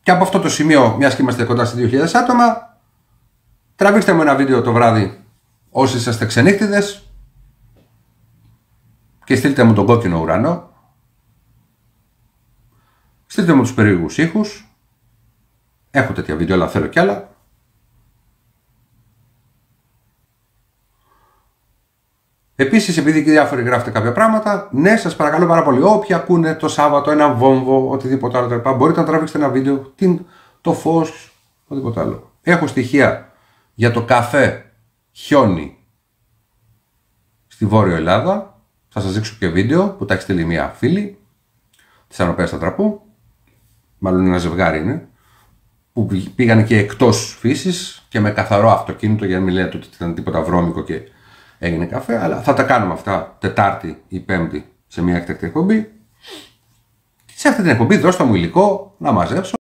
Και από αυτό το σημείο, μιας και είμαστε κοντά στις 2.000 άτομα, τραβήξτε μου ένα βίντεο το βράδυ όσοι είσαστε ξενύχτιδες και στείλτε μου τον κόκκινο ουρανό. Στείλτε μου τους περίεργους ήχους. Έχω τέτοια βίντεο, αλλά θέλω κι άλλα. Επίσης, επειδή και διάφοροι γράφετε κάποια πράγματα, ναι, σας παρακαλώ πάρα πολύ, όποιοι ακούνε το Σάββατο ένα βόμβο, οτιδήποτε άλλο, μπορείτε να τραβήξετε ένα βίντεο, το φως, οτιδήποτε άλλο. Έχω στοιχεία για το καφέ χιόνι στη Βόρειο Ελλάδα. Θα σας δείξω και βίντεο που τα έχει στείλει μια φίλη της Ανοπέας Τατραπού. Μάλλον ένα ζευγάρι είναι. Που πήγαν και εκτός φύσης και με καθαρό αυτοκίνητο, για να μην λέτε ότι ήταν τίποτα βρώμικο και έγινε καφέ. Αλλά θα τα κάνουμε αυτά Τετάρτη ή Πέμπτη σε μια έκτακτη εκπομπή. Σε αυτή την εκπομπή δώστε μου υλικό να μαζέψω.